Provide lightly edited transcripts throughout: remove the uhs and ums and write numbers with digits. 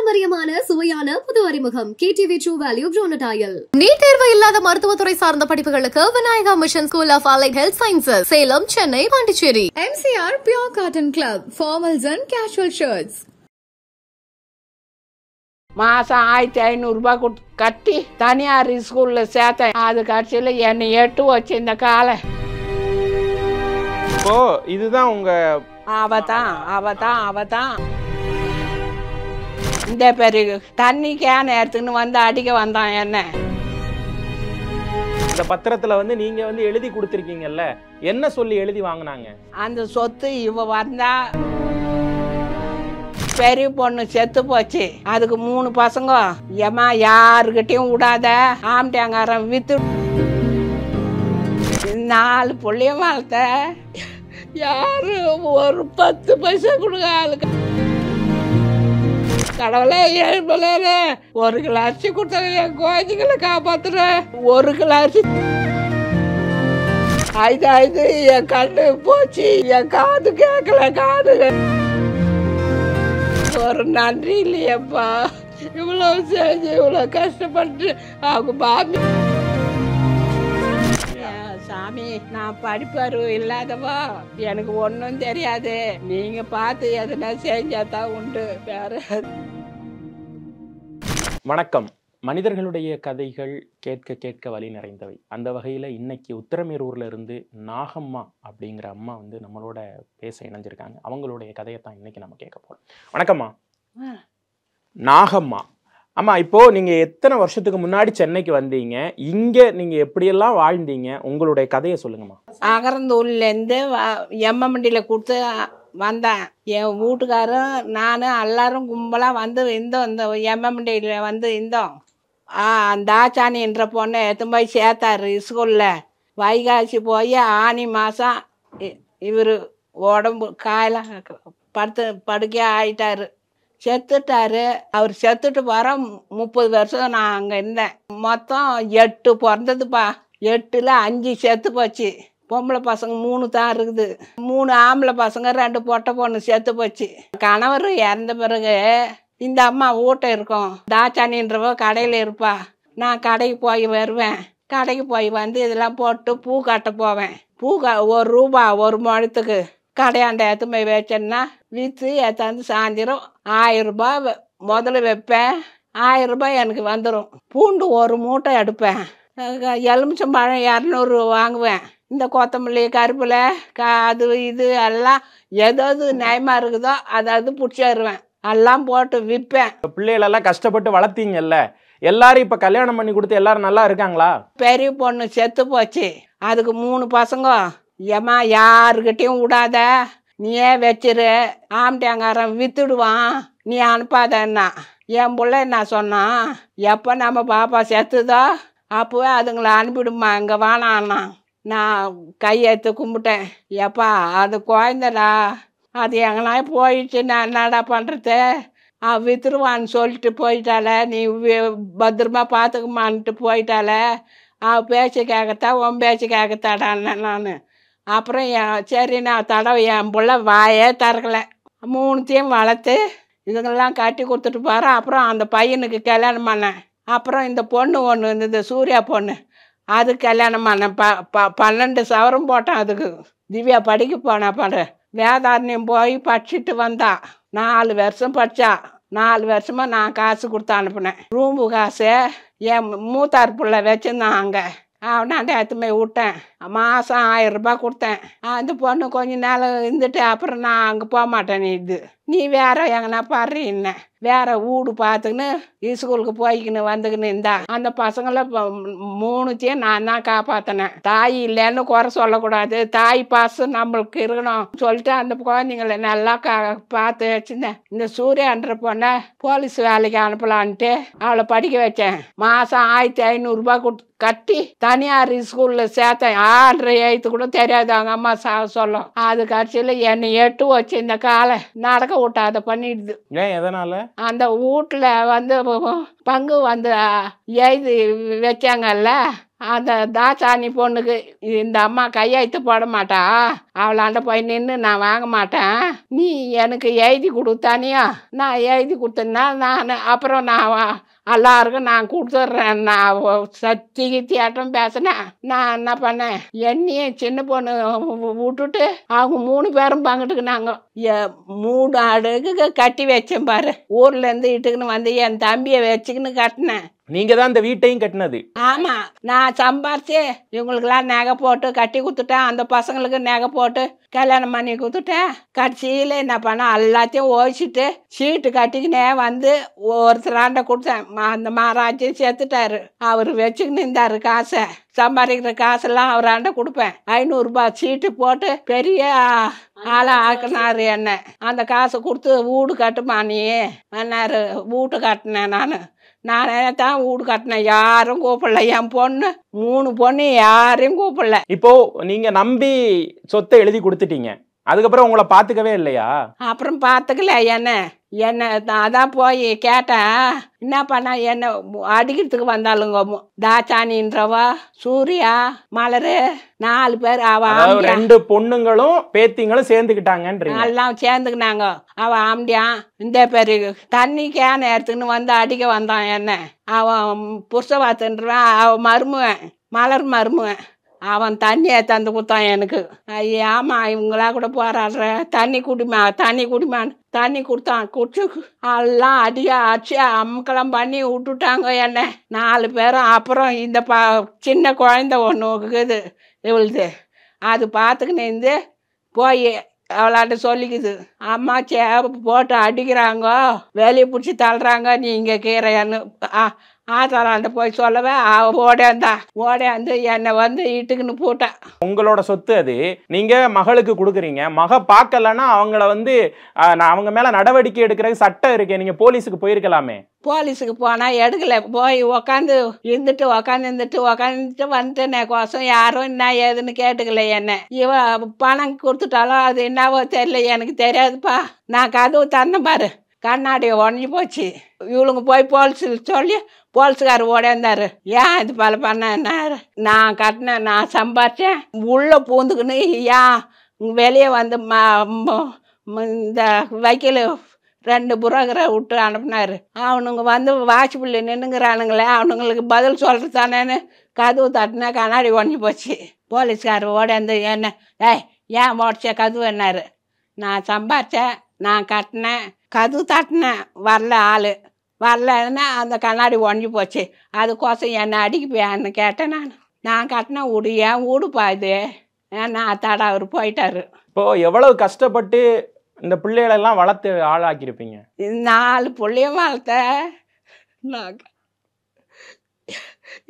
பாரம்பரியமான சுவையான புது அறிமுகம் KTV True Value Bronatile. NEET தேர்வு இல்லாத மருத்துவத்துறை சார்ந்த படிப்புகளுக்கு Vinayaka mission school of allied health sciences, Salem, Chennai, Pondicherry. MCR Pure Cotton Club, formals and casual shirts. மாதம் 1500 ரூபாய் கட்டி தனியார் ஸ்கூலில் சேர்த்தேன். அது கட்சியில் என்னை 8 வச்சு இந்த காலை. இப்போ இதுதான் உங்க அவதான் இந்த பெரிய தண்ணி கேன் எடுத்துன்னு வந்து அடிக்க வந்தான் என்ன. இந்த பத்திரத்துல வந்து நீங்க வந்து எழுதி கொடுத்துருக்கீங்கல்ல, என்ன சொல்லி எழுதி வாங்கினாங்க? அந்த சொத்து இவ வந்தா பெரிய பொண்ணு செத்து போச்சு, அதுக்கு 3 பசங்க. ஏமா யாருக்கிட்டையும் விடாத, ஆம்டாங்காரன் வித்து 4 பிள்ளையும் வளர்த்த. யாரு ஒரு 10 பைசா கொடுக்க ஆளுக்கு. கடவுளே ஏழ்மலே 1 கிலோ அரிசி கொடுத்தாங்க, என் குழந்தைங்களை காப்பாத்துறேன். 1 கிலோ அரிசி ஆயுது என் கண்ணு போச்சு, என் காது கேட்கல. காது ஒரு நன்றி இல்லையப்பா, இவ்வளவு செஞ்சு இவ்வளவு கஷ்டப்பட்டு அவங்க மாமி. சாமி, நான் படிப்பறிவு இல்லாதவா, எனக்கு ஒன்றும் தெரியாது. நீங்க பார்த்து எதுனா செஞ்சாதான் உண்டு. வேற வணக்கம். மனிதர்களுடைய கதைகள் கேட்க கேட்க வழி நிறைந்தவை. அந்த வகையில் இன்னைக்கு உத்திரமேரூர்ல இருந்து நாகம்மா அப்படிங்கிற அம்மா வந்து நம்மளோட பேச இணைஞ்சிருக்காங்க. அவங்களுடைய கதையை தான் இன்னைக்கு நம்ம கேட்க போறோம். வணக்கம்மா. நாகம்மா அம்மா, இப்போ நீங்க எத்தனை வருஷத்துக்கு முன்னாடி சென்னைக்கு வந்தீங்க? இங்க நீங்க எப்படியெல்லாம் வாழ்ந்தீங்க? உங்களுடைய கதையை சொல்லுங்கம்மா. அகரந்தூர்லேருந்து எம்மண்டியில் கொடுத்து வந்தேன். என் வீட்டுக்காரரும் நான் எல்லாரும் கும்பலாக வந்து இருந்தோம். இந்த எம்மண்டியில் வந்து இருந்தோம். தாச்சானின்ற பொண்ணை எடுத்து போய் சேர்த்தாரு ஸ்கூலில். வைகாசி போய் ஆனி மாதம் இவர் உடம்பு காயில படுக்கையே ஆயிட்டாரு, செத்துட்டாரு. அவர் செத்துட்டு வர 30 வருஷம் நான் அங்கே இருந்தேன். மொத்தம் 8 பிறந்ததுப்பா. 8ல் 5 செத்து போச்சு. பொம்பளை பசங்க 3 தான் இருக்குது. 3 ஆம்பளை பசங்க, 2 பொட்டை பொண்ணு செத்து போச்சு. கணவர் இறந்த பிறகு இந்த அம்மா வீட்டை இருக்கும். தாச்சானின்றவ கடையில் இருப்பா. நான் கடைக்கு போய் வருவேன். கடைக்கு போய் வந்து இதெல்லாம் போட்டு பூ கட்ட போவேன். பூ 1 ரூபா 1 முழத்துக்கு. கடையாண்ட எடுத்து வச்சேன்னா விற்று எடுத்தாந்து சாயந்தரம் 1000 ரூபாய் முதல்ல வைப்பேன். 1000 ரூபாய் எனக்கு வந்துடும். பூண்டு 1 மூட்டை எடுப்பேன். எலுமிச்சம்பழம் 200 வாங்குவேன். இந்த கொத்தமல்லி, கருப்பிலை, அது இது எல்லாம் எதாவது நியாயமாக இருக்குதோ அதாவது பிடிச்சிருவேன். எல்லாம் போட்டு விற்பேன். பிள்ளைகளெல்லாம் கஷ்டப்பட்டு வளர்த்தீங்கல்ல, எல்லாரும் இப்போ கல்யாணம் பண்ணி கொடுத்து எல்லாரும் நல்லா இருக்காங்களா? பெரிய பொண்ணு செத்து போச்சு, அதுக்கு 3 பசங்க. ஏமா யாருக்கிட்டையும் விடாத, நீயே வச்சிரு, ஆம்டாங்காரன் வித்துடுவான், நீ அனுப்பாதன்னா. என் பிள்ளை என்ன சொன்னான், எப்போ நம்ம பாப்பா செத்துதோ அப்போவே அதுங்களை அனுப்பிடுமா, இங்கே வேணான்னா. நான் கையெழுத்து கும்பிட்டேன். எப்பா அது குழந்தடா, அது எங்கன்னா போயிடுச்சு, நான் என்னடா பண்ணுறது, வித்துருவான்னு சொல்லிட்டு போயிட்டால, நீ பத்திரமா பார்த்துக்குமான்ட்டு போயிட்டால, பேச்சு கேட்கத்தான் உன் பேச்சு கேட்கத்தாடான்னு நான். அப்புறம் சரி நான் தடவை என் பிள்ளை வாயே திறக்கலை. 3த்தையும் வளர்த்து இதுங்கெல்லாம் கட்டி கொடுத்துட்டு போகிறேன். அப்புறம் அந்த பையனுக்கு கல்யாணம் பண்ணேன். அப்புறம் இந்த பொண்ணு ஒன்று இருந்தது, சூர்யா பொண்ணு, அது கல்யாணம் பண்ணேன். 12 சவரம் போட்டேன் அதுக்கு. திவ்யா படிக்க போனா பாரு, வேதாரண்யம் போய் படிச்சுட்டு வந்தா. 4 வருஷம் படித்தா. 4 வருஷமாக நான் காசு கொடுத்து அனுப்புனேன். ரூம்பு காசு என் மூத்தார் பிள்ளை வச்சுருந்தான். அங்கே அவனாண்ட எடுத்துமே விட்டேன். மாதம் 1000 ரூபாய் கொடுத்தேன். அந்த பொண்ணு கொஞ்ச நாள் இருந்துட்டு அப்புறம் நான் அங்கே போக மாட்டேன், நீ வேற எங்கன்னா பாரு, என்ன வேற வீடு பார்த்துக்கின்னு ஸ்கூலுக்கு போய்க்கின்னு வந்துக்கின்னு இருந்தா. அந்த பசங்களை 3த்தையும் நான் தான் காப்பாற்றினேன். தாய் இல்லைன்னு குறை சொல்லக்கூடாது, தாய் பாசம் நம்மளுக்கு இருக்கணும் சொல்லிட்டு அந்த குழந்தைங்களை நல்லா பார்த்து வச்சுருந்தேன். இந்த சூர்யான்ற பொண்ணை போலீஸ் வேலைக்கு அனுப்பலான்ட்டு அவளை படிக்க வச்சேன். மாதம் 1500 ரூபாய் கட்டி தனியார் ஸ்கூலில் சேர்த்தேன். 6 எழுத்து கூட தெரியாது அவங்க அம்மா சொல்லும். அது கட்சியில் என்னை 8 வச்சு இந்த காலை நடக்க விட்டாத பண்ணிடுது. ஏன், எதனால? அந்த வீட்டில் வந்து பங்கு வந்து எழுதி வச்சாங்கல்ல, அந்த தாச்சாணி பொண்ணுக்கு இந்த அம்மா கையெழுத்து போட மாட்டா, அவளாண்ட போய் நின்று நான் வாங்க மாட்டேன், நீ எனக்கு எழுதி கொடுத்தானியா, நான் எழுதி கொடுத்தேன்னா நான் அப்புறம் நான் எல்லாருக்கும் நான் கொடுத்துட்றேன், நான் சத்தி கித்தியாட்டம் பேசினேன். நான் என்ன பண்ணேன், என்னையும் சின்ன பொண்ணு விட்டுட்டு அவங்க 3 பேரும் பங்கிட்டுக்குனாங்க. 3 அடுக்கு கட்டி வச்சேன் பாரு. ஊர்லேருந்து இட்டுக்குன்னு வந்து என் தம்பியை வச்சுக்கின்னு கட்டினேன். நீங்க தான் இந்த வீட்டையும் கட்டினது? ஆமா, நான் சம்பாரிச்சு இவங்களுக்கெல்லாம் நகை போட்டு கட்டி கொடுத்துட்டேன். அந்த பசங்களுக்கு நகை போட்டு கல்யாணம் பண்ணி கொடுத்துட்டேன். கடைசியில் என்ன பண்ண, எல்லாத்தையும் ஓசிட்டு சீட்டு கட்டிக்கினே வந்து ஒருத்தராண்ட கொடுத்தேன். அந்த மகாராஜே செத்துட்டாரு. அவர் வச்சுக்கின்னு இருந்தாரு காசை. சம்பாதிக்கிற காசெல்லாம் அவராண்ட கொடுப்பேன். 500 ரூபாய் சீட்டு போட்டு பெரிய ஆளை ஆக்கினாரு என்ன. அந்த காசை கொடுத்து வீடு கட்டுமா நீ என்னாரு. வீட்டு கட்டினேன் நானே தான் வீடு கட்டினேன். யாரும் கூப்பிடல. என் பொண்ணு 3 பொண்ணு யாரையும் கூப்பிடல. இப்போ நீங்க நம்பி சொத்தை எழுதி கொடுத்துட்டீங்க, அதுக்கப்புறம் உங்களை பாத்துக்கவே இல்லையா? அப்புறம் பார்த்துக்கல. என்ன அதான் போய் கேட்டேன். என்ன பண்ண, என்ன அடிக்கிறதுக்கு வந்தாளுங்க. தாச்சானின்றவா, சூர்யா, மலரு, 4 பேர். அவ 2 பொண்ணுங்களும் பேத்திங்களும் சேர்ந்துக்கிட்டாங்கன்றீங்க? எல்லாம் சேர்ந்துக்கினாங்க. அவ ஆம்பியான் இந்த பேரு தண்ணி கேன எடுத்துக்கின்னு வந்து அடிக்க வந்தான் என்ன. அவன் புருஷவாத்துன்றவன், அவன் மருமுவன், மலர் மருமுவன். அவன் தண்ணியை தந்து கொடுத்தான் எனக்கு. ஆமா, இவங்களா கூட போராடுற, தண்ணி குடிமான்னு தண்ணி கொடுத்தான். குடிச்சு எல்லாம் அடிச்சு அமுக்கெல்லாம் பண்ணி விட்டுட்டாங்க என்ன 4 பேரும். அப்புறம் இந்த சின்ன குழந்தை ஒன்று இருக்குது இவளுது. அது பார்த்துக்கின்னு போய் அவளாட்ட சொல்லிக்குது, அம்மா சேவை போட்டு அடிக்கிறாங்க, வேலையை பிடிச்சி தள்ளுறாங்க, நீ இங்கே கீரையான்னு ஆத்தாளாண்ட போய் சொல்லவே ஓடையாந்து என்னை வந்து இட்டுக்குன்னு போட்டேன். உங்களோட சொத்து அது, நீங்க மகளுக்கு கொடுக்குறீங்க. மக பார்க்கலன்னா அவங்கள வந்து அவங்க மேல நடவடிக்கை எடுக்கிறது சட்டம் இருக்கே. நீங்க போலீஸுக்கு போயிருக்கலாமே. போலீஸுக்கு போனால் எடுக்கலை. போய் உக்காந்துட்டு வந்துட்டேனே கோசம் யாரும் என்ன ஏதுன்னு கேட்டுக்கல என்ன. இவ பணம் கொடுத்துட்டாலும் அது என்னவோ தெரியல, எனக்கு தெரியாதுப்பா. நான் கதவு தந்தேன் பாரு, கண்ணாடி உடஞ்சி போச்சு. இவளுங்க போய் போலீஸில் சொல்லி போலீஸுக்காரர் ஓடியாந்தாரு. ஏன் இது பல பண்ண, நான் கட்டினேன், நான் சம்பாதிச்சேன், உள்ளே பூந்துக்குன்னு ஏன் வெளியே வந்து இந்த வைக்கல் 2 புரோக்கரை விட்டு அனுப்புனாரு. அவனுங்க வந்து வாட்ச்பிள்ளை நின்றுங்கிறானுங்களே, அவனுங்களுக்கு பதில் சொல்கிறது தானேன்னு கதவு தட்டினா கண்ணாடி உடஞ்சி போச்சு. போலீஸ்காரர் ஓடியாந்து என்ன, ஏன் ஓடிச்ச கதவு என்னாரு. நான் சம்பாதிச்சேன், நான் கட்டினேன், கதவு தட்டினேன், வரல ஆள் வரலன்னா அந்த கண்ணாடி உடஞ்சி போச்சு. அதுக்கோசம் என்னை அடிக்குப்பியான்னு கேட்டேன். நான் கட்டின வீடு ஏன் வீடுப்பா இது, நான் தடா அவர் போயிட்டாரு. இப்போ எவ்வளவு கஷ்டப்பட்டு இந்த பிள்ளைகளெல்லாம் வளர்த்து ஆளாக்கியிருப்பீங்க. 4 பிள்ளையும் வளர்த்த நான்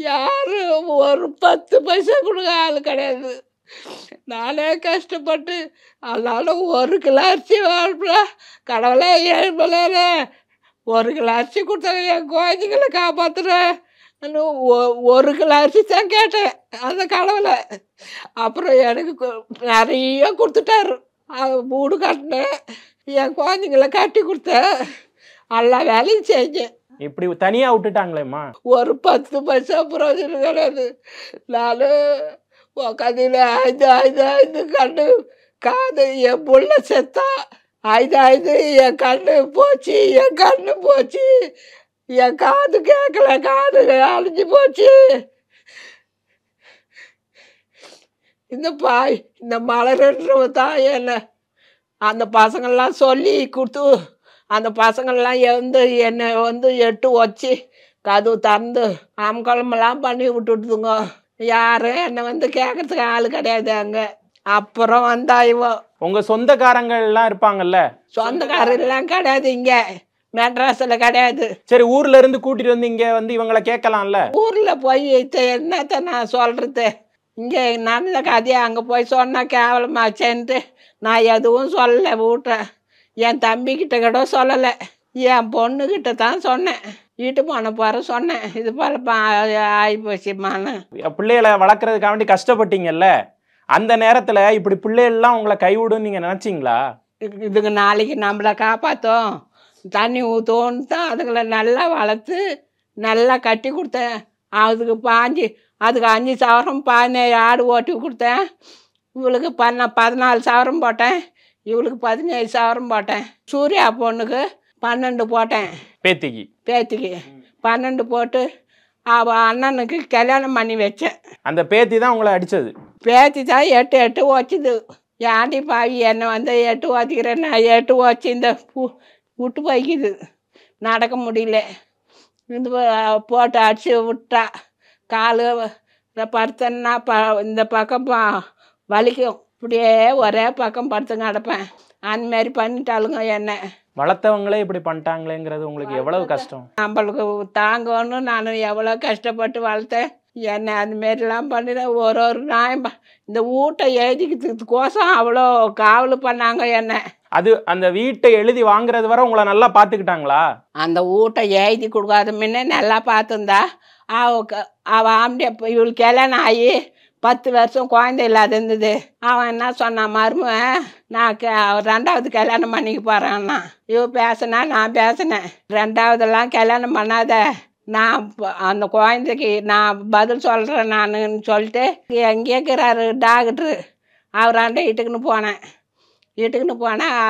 யாரும் ஒரு 10 பைசா கொடுக்க ஆள் கிடையாது. நானே கஷ்டப்பட்டு அதனால 1 கிலோ அரிசி வாழ்ப்பேன். கடவுளே 7 மலையில 1 கிலோ அரிசி கொடுத்தாங்க, என் குழந்தைங்களை காப்பாற்றுறேன். 1 கிலோ அரிசி தான் கேட்டேன் அந்த கடவுளை. அப்புறம் எனக்கு நிறைய கொடுத்துட்டாரு. வீடு கட்டினேன், என் குழந்தைங்களை கட்டி கொடுத்தேன், எல்லா வேலையும் செஞ்சேன். இப்படி தனியா விட்டுட்டாங்களேம்மா. ஒரு 10 பைசா பிரயோஜனம் கிடையாது. நான் உக்காந்தில 5 கண்ணு காது, என் புள்ள செத்தா 5 என் கண்ணு போச்சு, என் கண்ணு போச்சு, என் காது கேட்கல, காது அழிஞ்சு போச்சு. இந்த மலர்ன்றவ தான் என்ன அந்த பசங்கள்லாம் சொல்லி கொடுத்து, அந்த பசங்கள்லாம் என்னை வந்து 8 வச்சு கதவு திறந்து அமக்கலமெல்லாம் பண்ணி விட்டுட்டுதுங்க. யாரும் என்னை வந்து கேட்கறதுக்கு ஆள் கிடையாது அங்கே. அப்புறம் வந்தா உங்க சொந்தக்காரங்கள் எல்லாம் இருப்பாங்கல்ல? சொந்தக்காரெல்லாம் கிடையாது இங்கே, மெட்ராஸில் கிடையாது. சரி, ஊர்ல இருந்து கூட்டிட்டு வந்து இங்க வந்து இவங்களை கேட்கலாம்ல? ஊரில் போய் என்னத்த நான் சொல்றது, இங்கே நல்ல கதையை அங்கே போய் சொன்னால் கேவலமாச்சேன்ட்டு நான் எதுவும் சொல்லலை. வீட்டை என் தம்பிக்கிட்ட கூட சொல்லலை, என் பொண்ணுக்கிட்ட தான் சொன்னேன். வீட்டு போன போகிற சொன்னேன், இது போல ஆகிப்போச்சுமான்னு. பிள்ளைகளை வளர்க்குறதுக்காக வேண்டி கஷ்டப்பட்டீங்கல்ல, அந்த நேரத்தில் இப்படி பிள்ளைகள்லாம் உங்களை கைவிடுன்னு நீங்கள் நினச்சிங்களா? இதுங்க நாளைக்கு நம்மளை காப்பாற்றும், தண்ணி ஊற்றுவோன்னு தான் அதுங்களை நல்லா வளர்த்து நல்லா கட்டி கொடுத்தேன். அதுக்கு பாஞ்சு அதுக்கு 5 சவரம் 17 ஆடு ஓட்டி கொடுத்தேன். இவளுக்கு 14 சவரம் போட்டேன். இவளுக்கு 17 சவரம் போட்டேன். சூர்யா பொண்ணுக்கு 12 போட்டேன். பேத்திக்கு 12 போட்டு அவள் அண்ணனுக்கு கல்யாணம் பண்ணி வச்சேன். அந்த பேத்தி தான் உங்களை அடித்தது? பேத்தி தான் 8 ஓச்சுது. ஏன்டி பாவி என்னை வந்து 8 ஓத்திக்கிறேன். நான் 8 ஓச்சு இந்த விட்டு போய்க்குது, நடக்க முடியல. இது போட்டு அடிச்சு விட்டா காலு படுத்தேன்னா இந்த பக்கம் வலிக்கும். இப்படியே ஒரே பக்கம் படுத்து கிடப்பேன். அந்தமாரி பண்ணிட்டாளுங்க என்ன. வளர்த்தவங்களே இப்படி பண்ணிட்டாங்களேங்கிறது உங்களுக்கு எவ்வளவு கஷ்டம்? நம்மளுக்கு தாங்கன்னு நான் எவ்வளோ கஷ்டப்பட்டு வளர்த்தேன். என்னை அந்தமாரிலாம் பண்ணிட்டேன். ஒரு நாயம் இந்த வீட்டை எழுதிக்கிறதுக்கோசம் அவ்வளோ காவல் பண்ணாங்க என்ன. அது அந்த வீட்டை எழுதி வாங்குறது வரை உங்களை நல்லா பார்த்துக்கிட்டாங்களா? அந்த வீட்டை எழுதி கொடுக்காத முன்னே நல்லா பார்த்துருந்தா. அவள் ஆம்படியா இவளுக்கு கல்யாணம் ஆகி 10 வருஷம் குழந்தை இல்லாத இருந்தது. அவன் என்ன சொன்னான், மருமன் நான் 2வது கல்யாணம் பண்ணிக்க போகிறேன்னா. பேசினா நான் பேசினேன், 2வதெல்லாம் கல்யாணம் பண்ணாத, நான் அந்த குழந்தைக்கு நான் பதில் சொல்கிறேன் நானுன்னு சொல்லிட்டு எங்கே இருக்கிறாரு டாக்டரு. அவராண்ட இட்டுக்குன்னு போனேன்.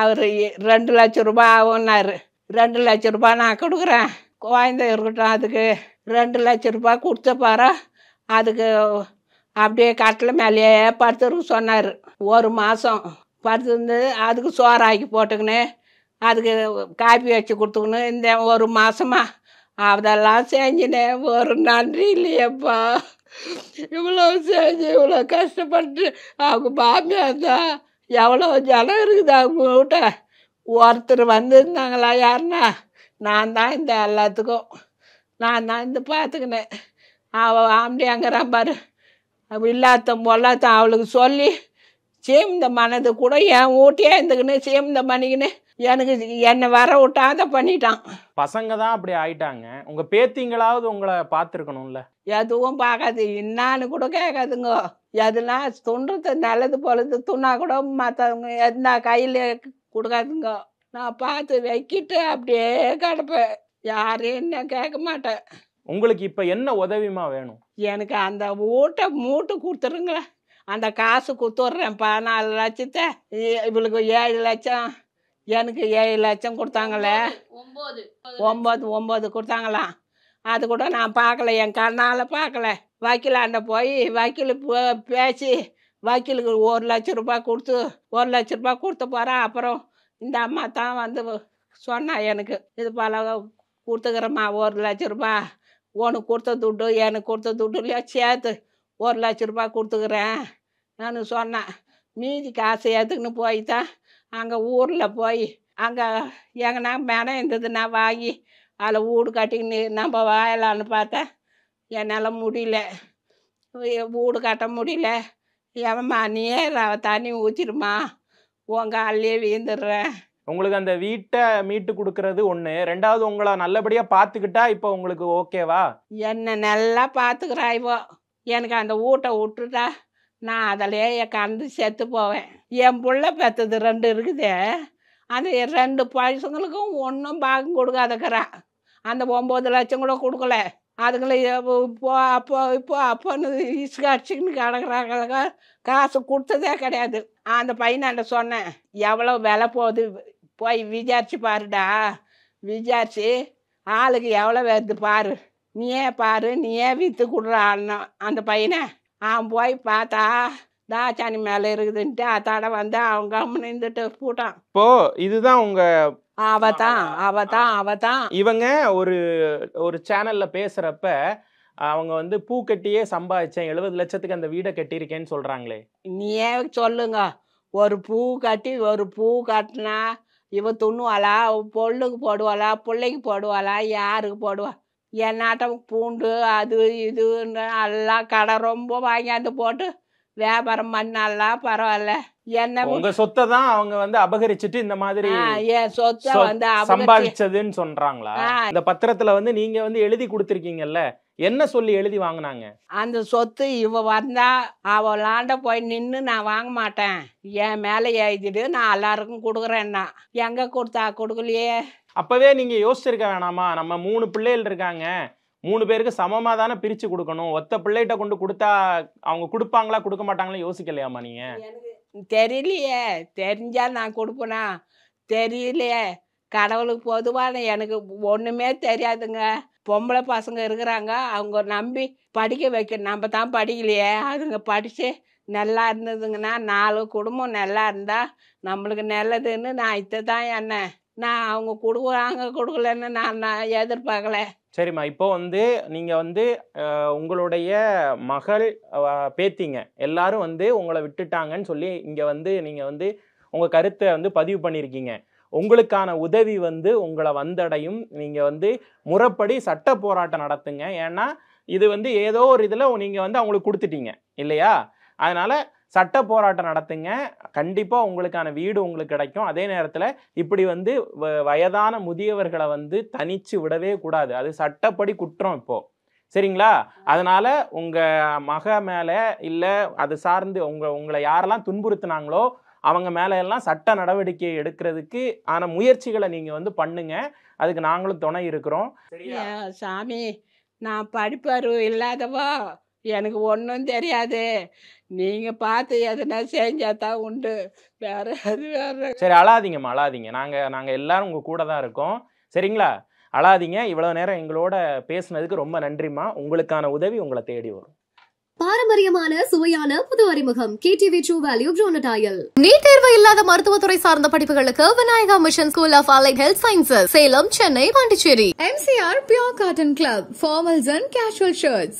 அவர் 2 லட்சம் ரூபாய் ஆகுன்னாரு. 2 லட்சம் ரூபாய் நான் கொடுக்குறேன், குழந்தை இருக்கட்டும், அதுக்கு 2 லட்சம் ரூபாய் கொடுத்த பாரு. அதுக்கு அப்படியே கட்டில் மேலேயே படுத்துருக்கு சொன்னார். 1 மாதம் படுத்துருந்தது. அதுக்கு சோறாக்கி போட்டுக்கின்னு அதுக்கு காப்பி வச்சு கொடுத்துக்கின்னு இந்த 1 மாதமா அதெல்லாம் செஞ்சினேன். ஒரு நன்றி இல்லையப்பா, இவ்வளோ செஞ்சு இவ்வளோ கஷ்டப்பட்டு. அவங்க மாமியார் தான் எவ்வளோ ஜனம் இருக்குது அவங்க வீட்ட. ஒருத்தர் வந்துருந்தாங்களா யாருன்னா நான் தான் இந்த எல்லாத்துக்கும் நான் தான் இந்த பார்த்துக்கினேன். அவள் ஆம்படியாங்கிறான் பாரு, இல்லாத பொல்லாத அவளுக்கு சொல்லி சீமந்த மனது கூட என் வீட்டையே இருந்துக்கின்னு சீமந்த பண்ணிக்கின்னு எனக்கு என்னை வர விட்டாத பண்ணிட்டான். பசங்க தான் அப்படி ஆயிட்டாங்க. உங்க பேத்திங்களாவது உங்களை பார்த்துருக்கணும்ல. எதுவும் பார்க்காது, என்னான்னு கூட கேட்காதுங்க. எதுனா துண்டுறது நல்லது பொழுது துண்ணா கூட மற்றவங்க எந்த கையில் கொடுக்காதுங்க. நான் பார்த்து வைக்கிட்டு அப்படியே கிடப்பேன். யாரையும் என்ன கேட்க மாட்டேன். உங்களுக்கு இப்போ என்ன உதவிமா வேணும்? எனக்கு அந்த வீட்டை மூட்டு கொடுத்துருங்களேன். அந்த காசு கொடுத்துட்றேன். 14 லட்சத்தை இவளுக்கு 7 லட்சம், எனக்கு 7 லட்சம் கொடுத்தாங்களே. 9 கொடுத்தாங்களாம். அது கூட நான் பார்க்கல, என் கண்ணால் பார்க்கல. வக்கீலாண்ட போய் வக்கீல் பேசி வக்கீலுக்கு 1 லட்சம் ரூபாய் கொடுத்து 1 லட்சம் ரூபாய் கொடுத்து போகிறேன். அப்புறம் இந்த அம்மா தான் வந்து சொன்னா எனக்கு, இது பல கொடுத்துக்கிறேம்மா 1 லட்சம் ரூபாய், உனக்கு கொடுத்த துட்டு எனக்கு கொடுத்த துட்டுலையா சேர்த்து 1 லட்சம் ரூபாய் கொடுத்துக்கிறேன் நான் சொன்னேன். மீதி காசு எடுத்துக்கின்னு போய் தான் அங்கே ஊரில் போய் அங்கே எங்கன்னா மேடம் இருந்ததுன்னா வாங்கி அதில் வீடு கட்டிக்கின்னு நம்ம வாயலான்னு பார்த்தேன். என்னால் முடியல, வீடு கட்ட முடியல. ஏம்மா நீயே தண்ணி ஊற்றிடுமா, உங்க காலையே வீந்துடுறேன். உங்களுக்கு அந்த வீட்டை மீட்டு கொடுக்கறது ஒன்று, 2வது உங்களை நல்லபடியாக பார்த்துக்கிட்டா இப்போ உங்களுக்கு ஓகேவா? என்னை நல்லா பார்த்துக்கிறா இவோ. எனக்கு அந்த வீட்டை விட்டுட்டா நான் அதிலே கண்டு செத்து போவேன். என் பிள்ளை பெற்றது 2 இருக்குது. அந்த 2 பசங்களுக்கும் ஒன்றும் பாகம் கொடுக்காதக்கிறா. அந்த 9 லட்சம் கூட கொடுக்கல. அதுங்களை அப்போன்னு இசுகாட்சின்னு கிடக்குறாங்க. காசு கொடுத்ததே கிடையாது. அந்த பையனாண்ட சொன்னேன், எவ்வளோ விலை போகுது போய் விசாரிச்சு பாருடா, விசாரிச்சு ஆளுக்கு எவ்வளோ வருது பாரு, நீயே விற்று கொடுறான்னு. அந்த பையனை அவன் போய் பார்த்தா தாச்சானி மேலே இருக்குதுன்ட்டு அத்தாட வந்து அவங்க கம்முன்னு இருந்துட்டு போட்டான். இப்போ இதுதான் உங்க அவதான் இவங்க ஒரு சேனல்ல பேசுறப்ப அவங்க வந்து பூ கட்டியே சம்பாதிச்சேன், 70 லட்சத்துக்கு அந்த வீடை கட்டியிருக்கேன்னு சொல்றாங்களே. நீயே சொல்லுங்க, ஒரு பூ கட்டினா இவ துண்ணுவாளா, பொண்ணுக்கு போடுவாளா, பிள்ளைக்கு போடுவாளா, யாருக்கு போடுவா? என்னாட்டம் பூண்டு அது இதுன்னு எல்லாம் கடை ரொம்ப வாங்கியாந்து போட்டு வியாபாரம் பண்ணாலாம் பரவாயில்ல. என்ன உங்க சொத்தை தான் அவங்க வந்து அபகரிச்சுட்டு இந்த மாதிரி என் சொத்தை வந்து சம்பாதிச்சதுன்னு சொல்றாங்களா? இந்த பத்திரத்துல வந்து நீங்க வந்து எழுதி கொடுத்துருக்கீங்கல்ல, என்ன சொல்லி எழுதி வாங்கினாங்க? அந்த சொத்து இவ வந்தா அவளாண்ட போய் நின்று நான் வாங்க மாட்டேன், என் மேலே எழுதிட்டு நான் எல்லாருக்கும் கொடுக்குறேன்னா. எங்க கொடுக்கலையே. அப்பவே நீங்க யோசிச்சிருக்க வேணாமா? நம்ம 3 பிள்ளைகள் இருக்காங்க, 3 பேருக்கு சமமா தானே பிரிச்சு கொடுக்கணும். ஒத்த பிள்ளைகிட்ட கொண்டு கொடுத்தா அவங்க கொடுப்பாங்களா கொடுக்க மாட்டாங்களா யோசிக்கலையாமா நீங்க? தெரியலையே, தெரிஞ்சா நான் கொடுப்பேனா? தெரியலையே. கடவுளுக்கு பொதுவான எனக்கு ஒன்றுமே தெரியாதுங்க. பொம்பளை பசங்க இருக்கிறாங்க, அவங்க நம்பி படிக்க வைக்க, நம்ம தான் படிக்கலையே. அதுங்க படித்து நல்லா இருந்ததுங்கன்னா 4 குடும்பம் நல்லா இருந்தால் நம்மளுக்கு நல்லதுன்னு நான் இதை தான் என்ன நான் அவங்க கொடுக்குறாங்க கொடுக்கலன்னு நான் எதிர்பார்க்கல. சரிம்மா, இப்போ வந்து நீங்க வந்து உங்களுடைய மகள் பேத்திங்க எல்லாரும் வந்து உங்களை விட்டுட்டாங்கன்னு சொல்லி இங்க வந்து நீங்க வந்து உங்க கருத்தை வந்து பதிவு பண்ணியிருக்கீங்க. உங்களுக்கான உதவி வந்து உங்களை வந்தடையும். நீங்க வந்து முறைப்படி சட்ட போராட்டம் நடத்துங்க. ஏன்னா இது வந்து ஏதோ ஒரு இதுல நீங்க வந்து அவங்களுக்கு கொடுத்துட்டீங்க இல்லையா? அதனால சட்ட போராட்டம் நடத்துங்க. கண்டிப்பா உங்களுக்கான வீடு உங்களுக்கு கிடைக்கும். அதே நேரத்துல இப்படி வந்து வயதான முதியவர்களை வந்து தனிச்சு விடவே கூடாது. அது சட்டப்படி குற்றம் இப்போ. சரிங்களா? அதனால உங்க மக மேல இல்ல அது சார்ந்து உங்களை யாரெல்லாம் துன்புறுத்தினாங்களோ அவங்க மேல எல்லாம் சட்ட நடவடிக்கை எடுக்கிறதுக்கு ஆன முயற்சிகளை நீங்க வந்து பண்ணுங்க. அதுக்கு நாங்களும் துணை இருக்கிறோம். சாமி, நான் படிப்பறிவு இல்லாதவா, எனக்கு ஒன்றும் தெரியாது. நீங்க பார்த்து எதுனா செஞ்சாதான் உண்டு, வேற அது வேற. சரி, அழாதீங்கம்மா, அழாதீங்க. நாங்க எல்லாரும் உங்க கூட தான் இருக்கோம். சரிங்களா? அழாதீங்க. இவ்வளவு நேரம் எங்களோட பேசுனதுக்கு ரொம்ப நன்றிம்மா. உங்களுக்கான உதவி உங்களை தேடி வரும். பாரம்பரியமான சுவையான புது அறிமுகம் KTV True Value Bronadial. NEET தேர்வு இல்லாத மருத்துவத்துறை சார்ந்த படிப்புகளுக்கு Vinayaka mission school of allied health sciences, Salem, Chennai, Pondicherry. MCR Pure Cotton Club, formals and casual shirts.